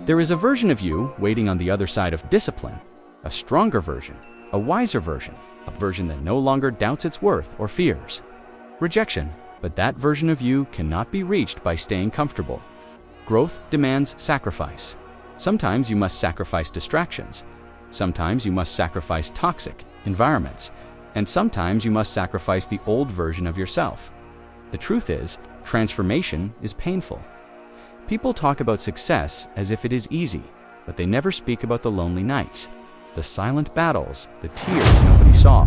There is a version of you waiting on the other side of discipline, a stronger version, a wiser version, a version that no longer doubts its worth or fears rejection. But that version of you cannot be reached by staying comfortable. Growth demands sacrifice. Sometimes you must sacrifice distractions. Sometimes you must sacrifice toxic environments. And sometimes you must sacrifice the old version of yourself. The truth is, transformation is painful. People talk about success as if it is easy, but they never speak about the lonely nights, the silent battles, the tears nobody saw,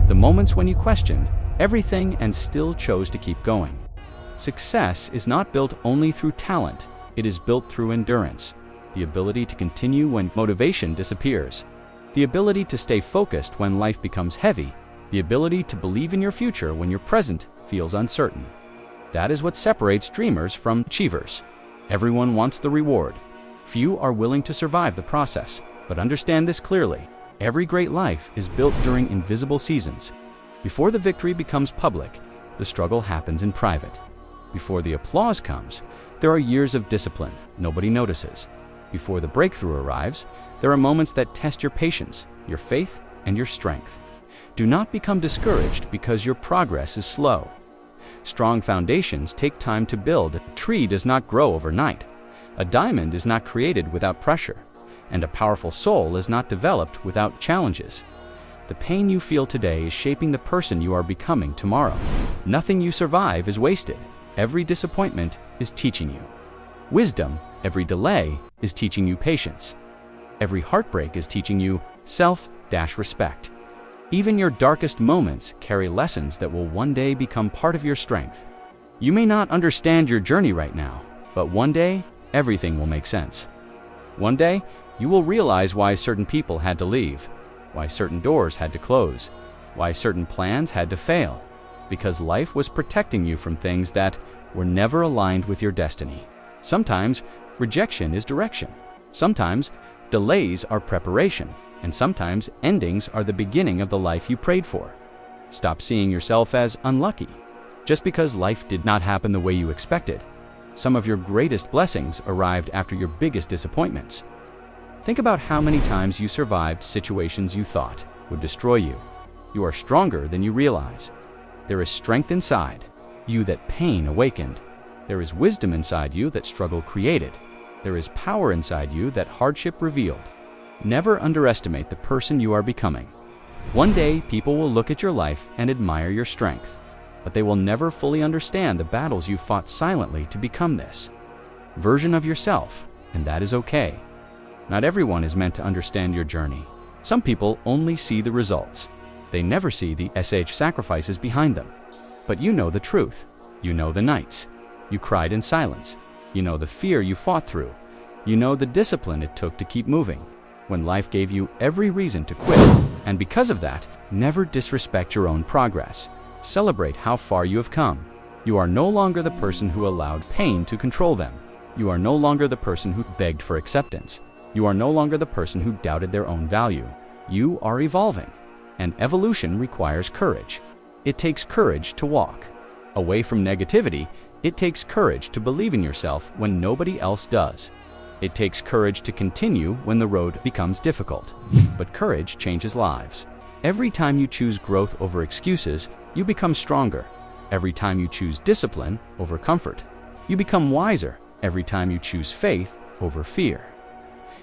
the moments when you questioned everything and still chose to keep going. Success is not built only through talent, it is built through endurance, the ability to continue when motivation disappears, the ability to stay focused when life becomes heavy, the ability to believe in your future when your present feels uncertain. That is what separates dreamers from achievers. Everyone wants the reward. Few are willing to survive the process, but understand this clearly. Every great life is built during invisible seasons. Before the victory becomes public, the struggle happens in private. Before the applause comes, there are years of discipline nobody notices. Before the breakthrough arrives, there are moments that test your patience, your faith, and your strength. Do not become discouraged because your progress is slow. Strong foundations take time to build. A tree does not grow overnight. A diamond is not created without pressure. And a powerful soul is not developed without challenges. The pain you feel today is shaping the person you are becoming tomorrow. Nothing you survive is wasted. Every disappointment is teaching you wisdom. Every delay is teaching you patience. Every heartbreak is teaching you self-respect. Even your darkest moments carry lessons that will one day become part of your strength. You may not understand your journey right now, but one day, everything will make sense. One day, you will realize why certain people had to leave, why certain doors had to close, why certain plans had to fail, because life was protecting you from things that were never aligned with your destiny. Sometimes, rejection is direction. Sometimes, delays are preparation. And sometimes, endings are the beginning of the life you prayed for. Stop seeing yourself as unlucky, just because life did not happen the way you expected. Some of your greatest blessings arrived after your biggest disappointments. Think about how many times you survived situations you thought would destroy you. You are stronger than you realize. There is strength inside you that pain awakened. There is wisdom inside you that struggle created. There is power inside you that hardship revealed. Never underestimate the person you are becoming. One day, people will look at your life and admire your strength, but they will never fully understand the battles you fought silently to become this version of yourself, and that is okay. Not everyone is meant to understand your journey. Some people only see the results. They never see the sacrifices behind them. But you know the truth. You know the nights. You cried in silence. You know the fear you fought through. You know the discipline it took to keep moving when life gave you every reason to quit. And because of that, never disrespect your own progress. Celebrate how far you have come. You are no longer the person who allowed pain to control them. You are no longer the person who begged for acceptance. You are no longer the person who doubted their own value. You are evolving, and evolution requires courage. It takes courage to walk away from negativity. It takes courage to believe in yourself when nobody else does. It takes courage to continue when the road becomes difficult. But courage changes lives. Every time you choose growth over excuses, you become stronger. Every time you choose discipline over comfort, you become wiser. Every time you choose faith over fear,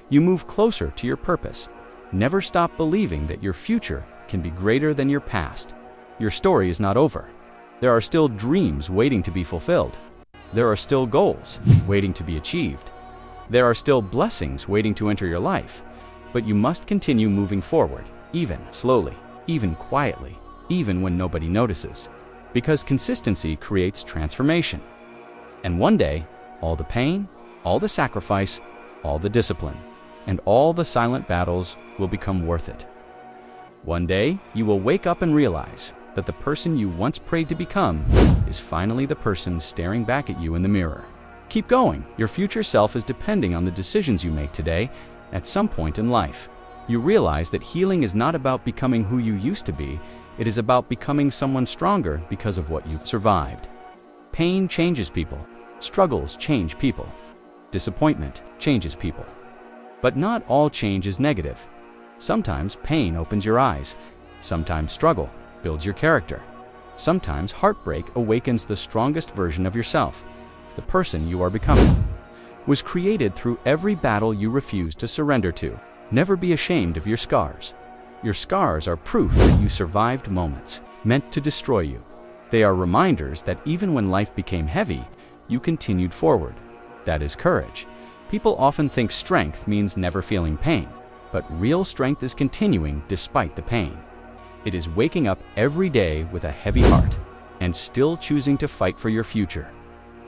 you move closer to your purpose. Never stop believing that your future can be greater than your past. Your story is not over. There are still dreams waiting to be fulfilled. There are still goals waiting to be achieved. There are still blessings waiting to enter your life. But you must continue moving forward, even slowly, even quietly, even when nobody notices. Because consistency creates transformation. And one day, all the pain, all the sacrifice, all the discipline, and all the silent battles will become worth it. One day, you will wake up and realize that the person you once prayed to become is finally the person staring back at you in the mirror. Keep going. Your future self is depending on the decisions you make today. At some point in life, you realize that healing is not about becoming who you used to be. It is about becoming someone stronger because of what you survived. Pain changes people. Struggles change people. Disappointment changes people. But not all change is negative. Sometimes pain opens your eyes. Sometimes struggle builds your character. Sometimes heartbreak awakens the strongest version of yourself. The person you are becoming was created through every battle you refuse to surrender to. Never be ashamed of your scars. Your scars are proof that you survived moments meant to destroy you. They are reminders that even when life became heavy, you continued forward. That is courage. People often think strength means never feeling pain, but real strength is continuing despite the pain. It is waking up every day with a heavy heart and still choosing to fight for your future.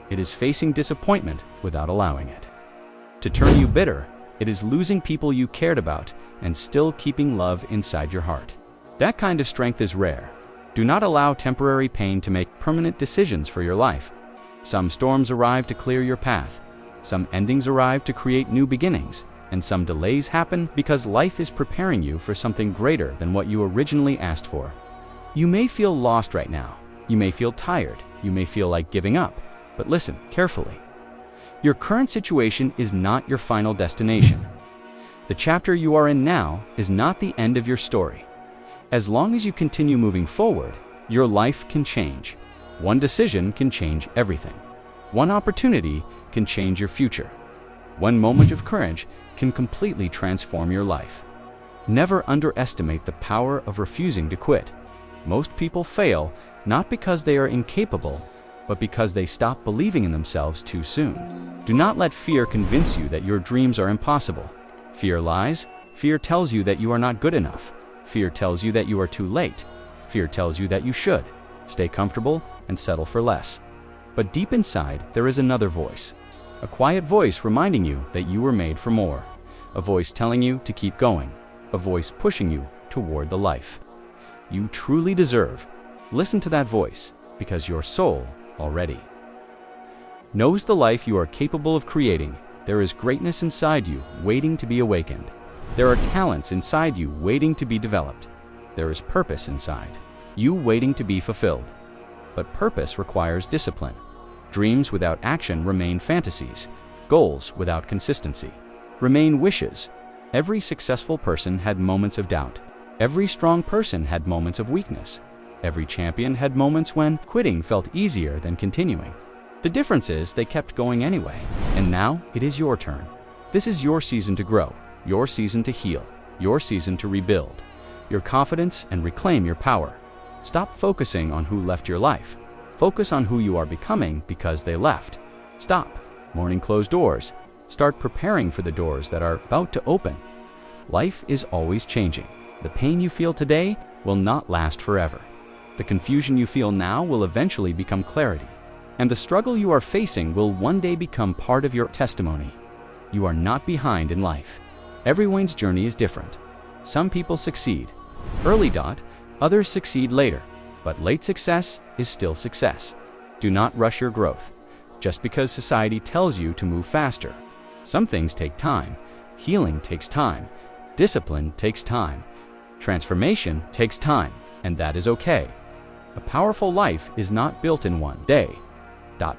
It is facing disappointment without allowing it to turn you bitter. It is losing people you cared about and still keeping love inside your heart. That kind of strength is rare. Do not allow temporary pain to make permanent decisions for your life. Some storms arrive to clear your path. Some endings arrive to create new beginnings. And some delays happen because life is preparing you for something greater than what you originally asked for. You may feel lost right now. You may feel tired. You may feel like giving up. But listen carefully. Your current situation is not your final destination. The chapter you are in now is not the end of your story. As long as you continue moving forward, your life can change. One decision can change everything. One opportunity can change your future. One moment of courage can completely transform your life. Never underestimate the power of refusing to quit. Most people fail not because they are incapable, but because they stop believing in themselves too soon. Do not let fear convince you that your dreams are impossible. Fear lies. Fear tells you that you are not good enough. Fear tells you that you are too late. Fear tells you that you should stay comfortable and settle for less. But deep inside, there is another voice. A quiet voice reminding you that you were made for more. A voice telling you to keep going. A voice pushing you toward the life you truly deserve. Listen to that voice, because your soul already knows the life you are capable of creating. There is greatness inside you waiting to be awakened. There are talents inside you waiting to be developed. There is purpose inside you waiting to be fulfilled. But purpose requires discipline. Dreams without action remain fantasies. Goals without consistency remain wishes. Every successful person had moments of doubt. Every strong person had moments of weakness. Every champion had moments when quitting felt easier than continuing. The difference is they kept going anyway. And now it is your turn. This is your season to grow, your season to heal, your season to rebuild your confidence and reclaim your power. Stop focusing on who left your life. Focus on who you are becoming because they left. Stop mourning closed doors. Start preparing for the doors that are about to open. Life is always changing. The pain you feel today will not last forever. The confusion you feel now will eventually become clarity. And the struggle you are facing will one day become part of your testimony. You are not behind in life. Everyone's journey is different. Some people succeed early, others succeed later. But late success is still success. Do not rush your growth just because society tells you to move faster. Some things take time. Healing takes time. Discipline takes time. Transformation takes time, and that is okay. A powerful life is not built in one day.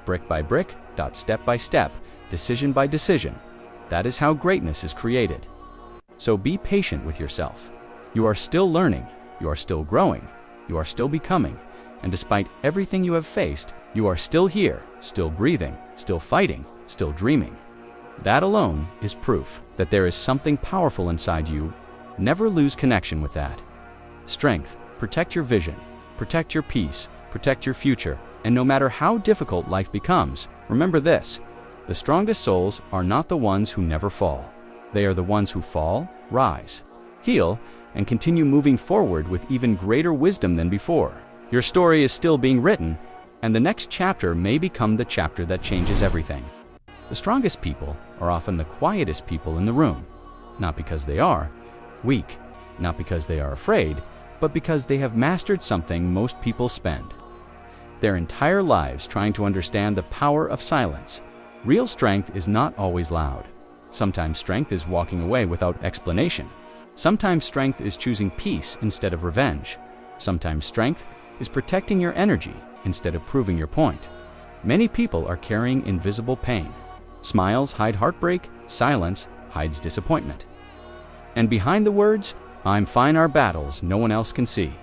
Brick by brick, step by step, decision by decision. That is how greatness is created. So be patient with yourself. You are still learning. You are still growing. You are still becoming. And despite everything you have faced, you are still here, still breathing, still fighting, still dreaming. That alone is proof that there is something powerful inside you. Never lose connection with that. Strength, protect your vision, protect your peace, protect your future. And no matter how difficult life becomes, remember this: the strongest souls are not the ones who never fall. They are the ones who fall, rise, heal, and continue moving forward with even greater wisdom than before. Your story is still being written, and the next chapter may become the chapter that changes everything. The strongest people are often the quietest people in the room, not because they are weak, not because they are afraid, but because they have mastered something most people spend their entire lives trying to understand: the power of silence. Real strength is not always loud. Sometimes strength is walking away without explanation. Sometimes strength is choosing peace instead of revenge. Sometimes strength is protecting your energy instead of proving your point. Many people are carrying invisible pain. Smiles hide heartbreak, silence hides disappointment. And behind the words, "I'm fine," are battles no one else can see.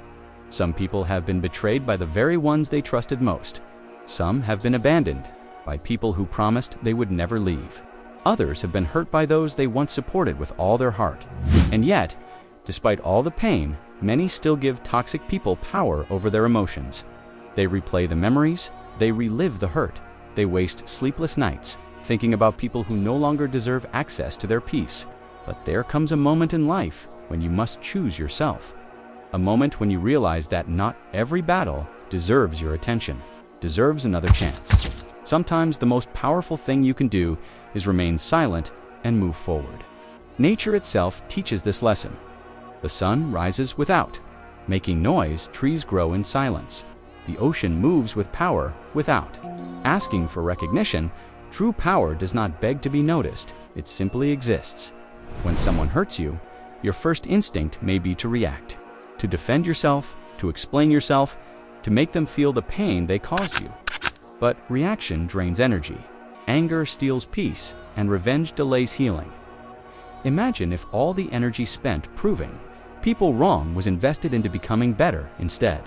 Some people have been betrayed by the very ones they trusted most. Some have been abandoned by people who promised they would never leave. Others have been hurt by those they once supported with all their heart. And yet, despite all the pain, many still give toxic people power over their emotions. They replay the memories, they relive the hurt, they waste sleepless nights thinking about people who no longer deserve access to their peace. But there comes a moment in life when you must choose yourself. A moment when you realize that not every battle deserves your attention, deserves another chance. Sometimes the most powerful thing you can do is remain silent and move forward. Nature itself teaches this lesson. The sun rises without. Making noise, trees grow in silence. The ocean moves with power without. Asking for recognition, true power does not beg to be noticed, it simply exists. When someone hurts you, your first instinct may be to react, to defend yourself, to explain yourself, to make them feel the pain they caused you. But reaction drains energy, anger steals peace, and revenge delays healing. Imagine if all the energy spent proving people wrong was invested into becoming better instead.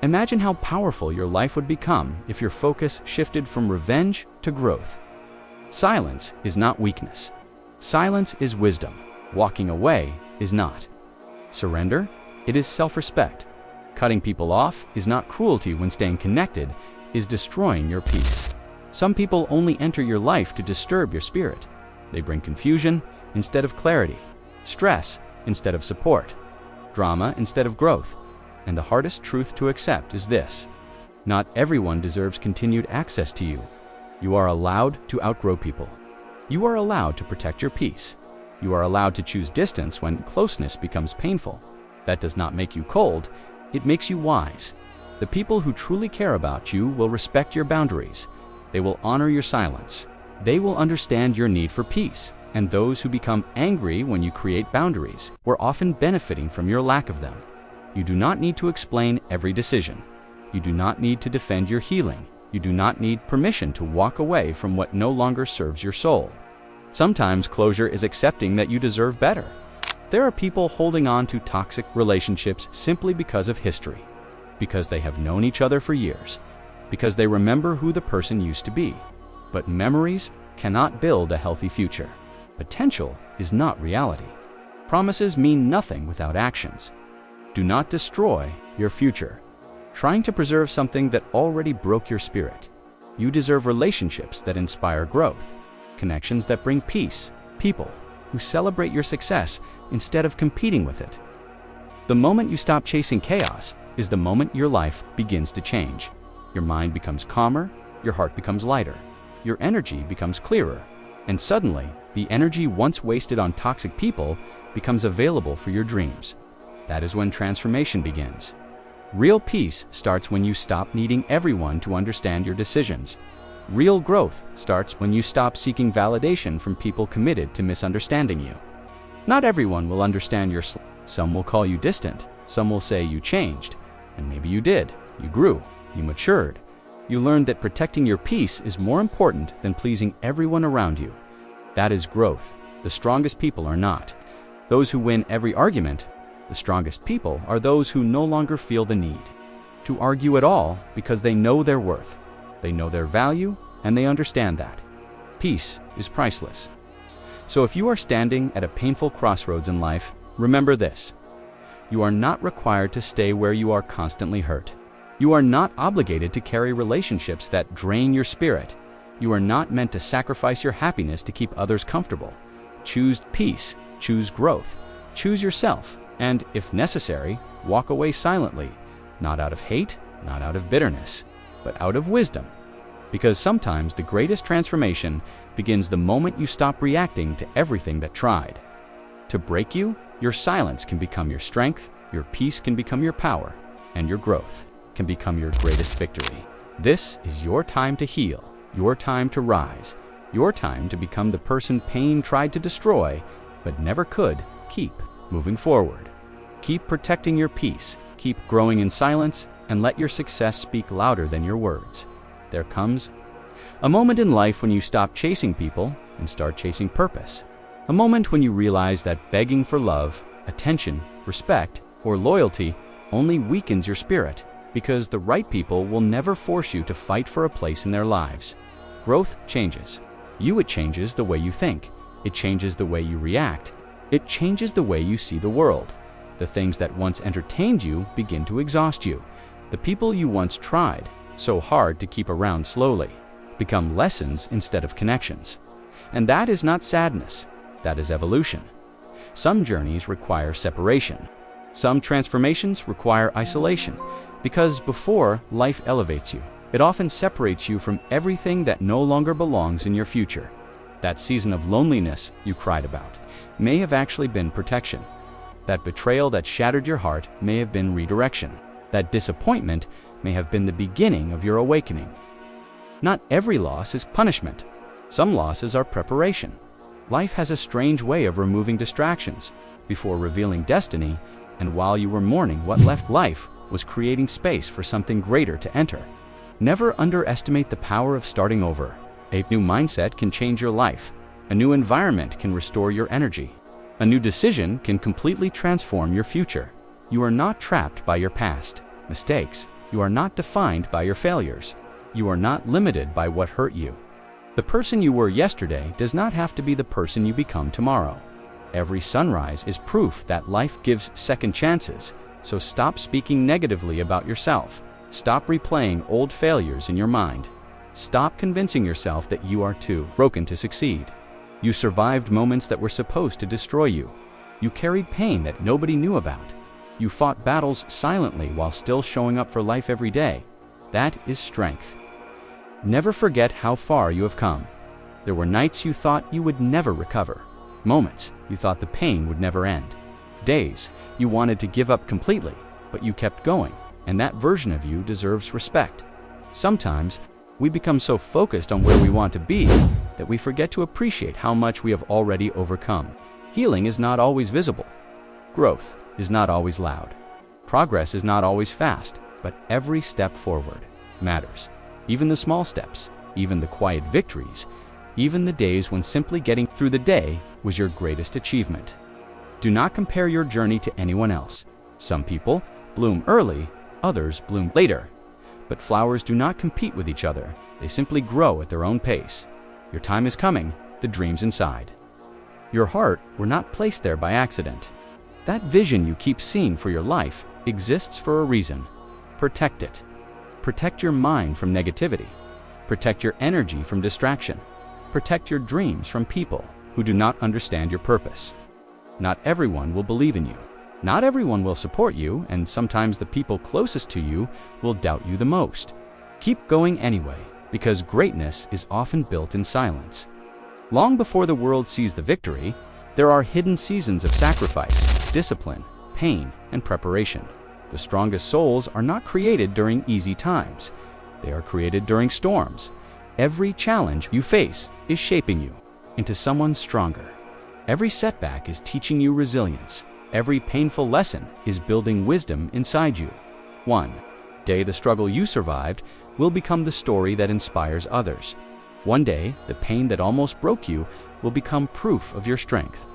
Imagine how powerful your life would become if your focus shifted from revenge to growth. Silence is not weakness. Silence is wisdom. Walking away is not. Surrender? It is self-respect. Cutting people off is not cruelty when staying connected is destroying your peace. Some people only enter your life to disturb your spirit. They bring confusion instead of clarity, stress instead of support, drama instead of growth. And the hardest truth to accept is this: not everyone deserves continued access to you. You are allowed to outgrow people. You are allowed to protect your peace. You are allowed to choose distance when closeness becomes painful. That does not make you cold, it makes you wise. The people who truly care about you will respect your boundaries. They will honor your silence. They will understand your need for peace. And those who become angry when you create boundaries were often benefiting from your lack of them. You do not need to explain every decision. You do not need to defend your healing. You do not need permission to walk away from what no longer serves your soul. Sometimes closure is accepting that you deserve better. There are people holding on to toxic relationships simply because of history, because they have known each other for years, because they remember who the person used to be. But memories cannot build a healthy future. Potential is not reality. Promises mean nothing without actions. Do not destroy your future, trying to preserve something that already broke your spirit. You deserve relationships that inspire growth, connections that bring peace, people who celebrate your success instead of competing with it. The moment you stop chasing chaos is the moment your life begins to change. Your mind becomes calmer, your heart becomes lighter, your energy becomes clearer, and suddenly, the energy once wasted on toxic people becomes available for your dreams. That is when transformation begins. Real peace starts when you stop needing everyone to understand your decisions. Real growth starts when you stop seeking validation from people committed to misunderstanding you. Not everyone will understand your Some will call you distant, some will say you changed, and maybe you did. You grew, you matured. You learned that protecting your peace is more important than pleasing everyone around you. That is growth. The strongest people are not those who win every argument. The strongest people are those who no longer feel the need to argue at all because they know their worth, they know their value, and they understand that peace is priceless. So if you are standing at a painful crossroads in life, remember this: you are not required to stay where you are constantly hurt. You are not obligated to carry relationships that drain your spirit. You are not meant to sacrifice your happiness to keep others comfortable. Choose peace, choose growth, choose yourself, and, if necessary, walk away silently, not out of hate, not out of bitterness, but out of wisdom. Because sometimes the greatest transformation begins the moment you stop reacting to everything that tried to break you. Your silence can become your strength, your peace can become your power, and your growth can become your greatest victory. This is your time to heal, your time to rise, your time to become the person pain tried to destroy, but never could. Keep moving forward. Keep protecting your peace, keep growing in silence, and let your success speak louder than your words. There comes A moment in life when you stop chasing people and start chasing purpose. A moment when you realize that begging for love, attention, respect, or loyalty only weakens your spirit, because the right people will never force you to fight for a place in their lives. Growth changes. It changes the way you think. It changes the way you react. It changes the way you see the world. The things that once entertained you begin to exhaust you. The people you once tried so hard to keep around slowly become lessons instead of connections. And that is not sadness. That is evolution. Some journeys require separation. Some transformations require isolation, because before life elevates you, it often separates you from everything that no longer belongs in your future. That season of loneliness you cried about may have actually been protection. That betrayal that shattered your heart may have been redirection. That disappointment may have been the beginning of your awakening. Not every loss is punishment. Some losses are preparation. Life has a strange way of removing distractions before revealing destiny, and while you were mourning what left, life was creating space for something greater to enter. Never underestimate the power of starting over. A new mindset can change your life. A new environment can restore your energy. A new decision can completely transform your future. You are not trapped by your past mistakes. You are not defined by your failures. You are not limited by what hurt you. The person you were yesterday does not have to be the person you become tomorrow. Every sunrise is proof that life gives second chances, so stop speaking negatively about yourself. Stop replaying old failures in your mind. Stop convincing yourself that you are too broken to succeed. You survived moments that were supposed to destroy you. You carried pain that nobody knew about. You fought battles silently while still showing up for life every day. That is strength. Never forget how far you have come. There were nights you thought you would never recover. Moments you thought the pain would never end. Days you wanted to give up completely, but you kept going, and that version of you deserves respect. Sometimes we become so focused on where we want to be that we forget to appreciate how much we have already overcome. Healing is not always visible. Growth is not always loud. Progress is not always fast, but every step forward matters. Even the small steps, even the quiet victories, even the days when simply getting through the day was your greatest achievement. Do not compare your journey to anyone else. Some people bloom early, others bloom later. But flowers do not compete with each other. They simply grow at their own pace. Your time is coming, the dreams inside. Your heart were not placed there by accident. That vision you keep seeing for your life exists for a reason. Protect it. Protect your mind from negativity. Protect your energy from distraction. Protect your dreams from people who do not understand your purpose. Not everyone will believe in you. Not everyone will support you, and sometimes the people closest to you will doubt you the most. Keep going anyway, because greatness is often built in silence. Long before the world sees the victory, there are hidden seasons of sacrifice, discipline, pain, and preparation. The strongest souls are not created during easy times. They are created during storms. Every challenge you face is shaping you into someone stronger. Every setback is teaching you resilience. Every painful lesson is building wisdom inside you. One day, the struggle you survived will become the story that inspires others. One day, the pain that almost broke you will become proof of your strength.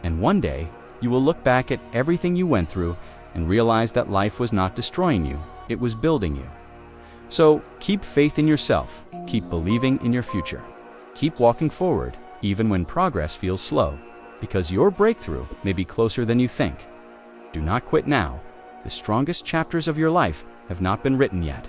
And one day, you will look back at everything you went through and realize that life was not destroying you, it was building you. So keep faith in yourself, keep believing in your future. Keep walking forward, even when progress feels slow, because your breakthrough may be closer than you think. Do not quit now. The strongest chapters of your life have not been written yet.